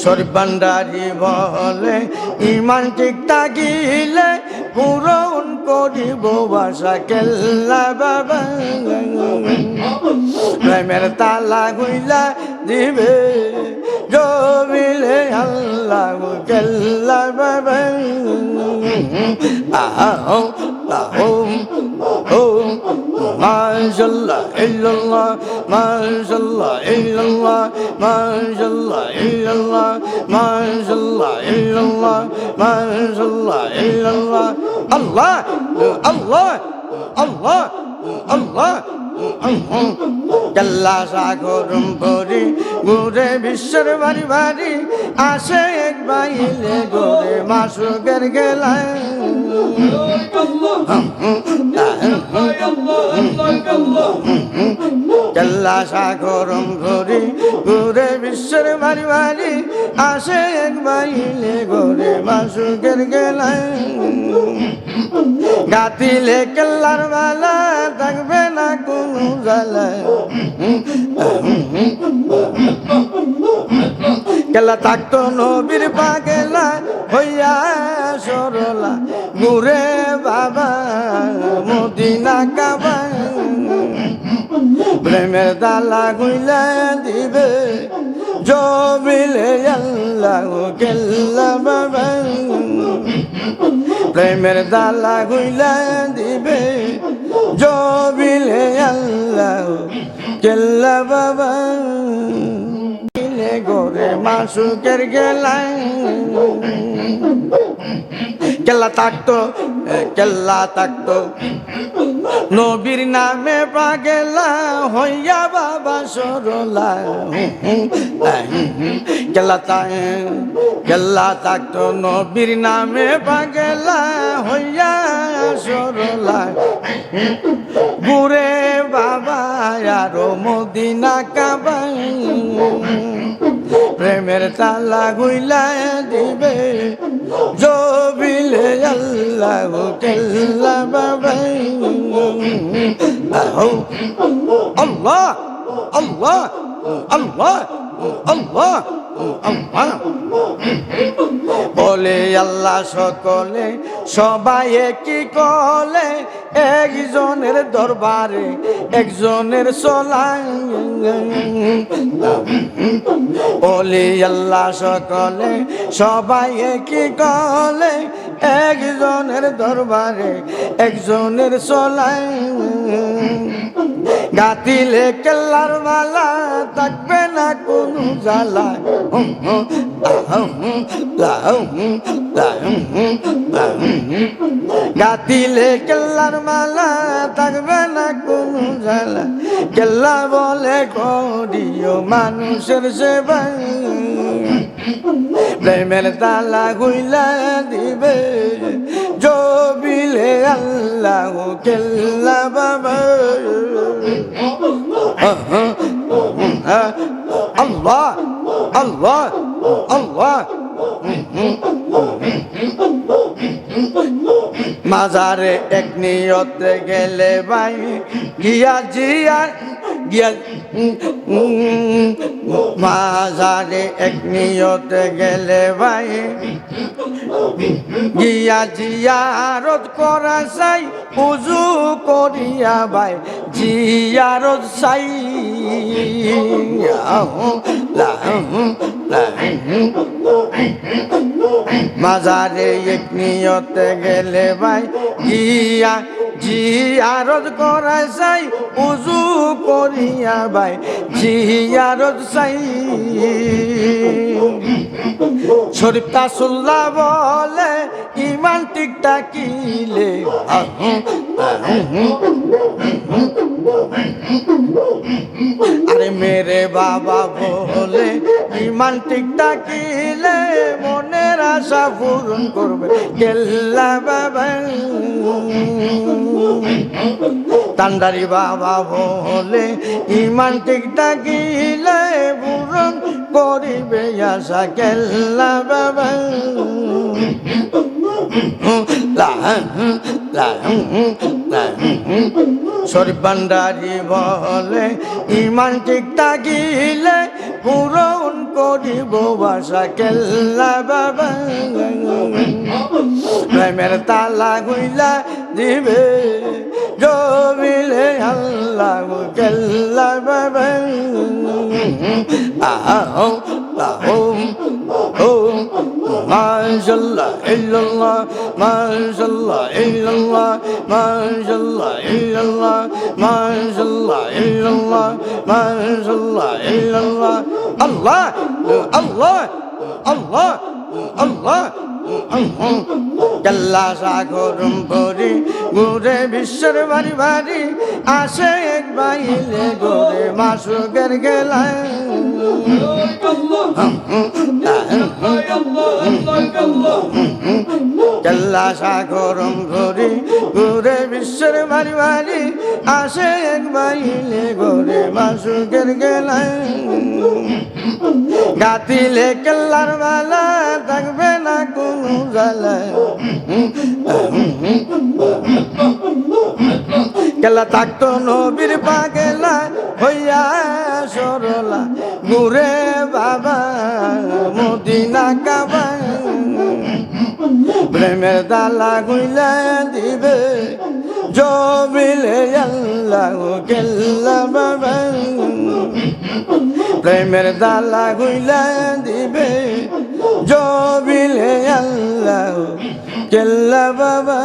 শরীফ ভান্ডারী বলে ইমান ঠিক থাকিলে পূরণ করিব বাসা কেল্লা বাবা প্রেমের তালা গুইলা দিবে জমিলে আল্লাহ কেল্লা বাবা আহো আহো ও মাশাআল্লাহ ইল্লাল্লাহ মাশাআল্লাহ ইল্লাল্লাহ মাশাআল্লাহ ইল্লাল্লাহ মাশাআল্লাহ ইল্লাল্লাহ মাশাআল্লাহ ইল্লাল্লাহ আল্লাহ আল্লাহ আল্লাহ আল্লাহ কেল্লা সাগরম ভরি ঘুরে বিশ্বের বাড়ি বাড়ি আসে এক বাইলে ঘুরে মাসুকের গেলায় কেল্লা সাগরম ভরি ঘুরে বিশ্বের বাড়ি বাড়ি আসে এক বাইলে ঘুরে মাসুকের গেলায় গাতিলে কেল্লার বালা থাকবে না কোনো জ্বালা কেল্লা থাকতো নবীর পাগেলা হইয়া সরলা ঘুরে বাবা মদিনা কাবা প্রেমের দালা গুইলা দিবে জমিলে আল্লাহ কেল্লা বাবা প্রেমের দালা গুইলা দিবে জমিলে আল্লাহ কেল্লা বাবা গোরে মাসুকের গেলায় কেল্লা থাকতো নবীর নামে পাগেলা হইয়া বাবা সরলা কেল্লা থাকতো নবীর নামে পাগেলা হইয়া সরলা ঘুরে বাবা আরো মদিনা কাবা প্রেমের তালা গুইলা দিবে জবিলে আল্লাহ কেল্লা বাবা আল্লাহ আল্লাহ আল্লাহ আল্লাহ আল্লাহ বলে আল্লাহ সকলে সবাই কি কলে একজনের দরবারে একজনের চলায় বলে আল্লাহ সকলে সবাই কি কলে একজনের দরবারে একজনের চলায় গাতিলে কেল্লার মালা থাকবে না কোনো জ্বালা গাতিলে কেল্লার মালা থাকবে না কোনো জ্বালা কেল্লা বলে করিও মানুষের সেবা প্রেমের তালা গুইলা দিবে জবিলে আল্লাহ কেল্লা বাবা আল্লাহ আল্লাহ আল্লাহ মাজারে এক নিয়তে গেলে ভাই গিয়া জিয়া গিয়া মাজারে এক নিয়তে গেলে ভাই গিয়া জিয়ারত করা চাই উজু করিয়া ভাই জিয়ারত চাই মাজারে এক নিয়তে গেলে ভাই গিয়া জিয়ারত করা চাই উজু করিয়া ভাই জিয়ারত চাই শরীফ তাসুল্লাহ বলে ইমান ঠিক থাকিলে আরে মেরে বাবা বলে ইমান ঠিক থাকিলে মনের আশা পূরণ করবে কেল্লা বাবা তান্ডারি বাবা বলে ইমান ঠিক থাকিলে পূরণ করিবে আশা কেল্লা বাবা শরীফ ভান্ডারি বলে ইমান ঠিক থাকিলে পূরণ করিব বাসা কেল্লা বাবা প্রেমের তালা কইলা দিবে জমিলে আল্লাহ কেল্লা বাবা আহ মাশাল্লাহ ইল্লাল্লাহ মাশাল্লাহ ইল্লাল্লাহ মাশাল্লাহ ইল্লাল্লাহ মাশাল্লাহ ইল্লাল্লাহ মাশাল্লাহ ইল্লাল্লাহ আল্লাহ আল্লাহ আল্লাহ আল্লাহ কাল্লা সাগরম ভরি ঘুরে বিশ্বের বাড়ি বাড়ি আসে এক বাইলে ঘুরে মাসুকের গেলায় কাল্লা সাগরম ভরি ঘুরে বিশ্বের বাড়ি বাড়ি আসে এক বাইলে ঘুরে মাসুকের গেলায় গাতিলে কেল্লার বালা থাকবে না কোনো জ্বালা কেলা থাকতো নবীর পাগেলা হইয়া সরলা ঘুরে বাবা মদিনা কাবা প্রেমের দালা গুইলা দিবে জমিলে আল্লাহ কেল্লা বাবা প্রেমের দালা গুইলা দিবে জমিলে আল্লাহ কেল্লা বাবা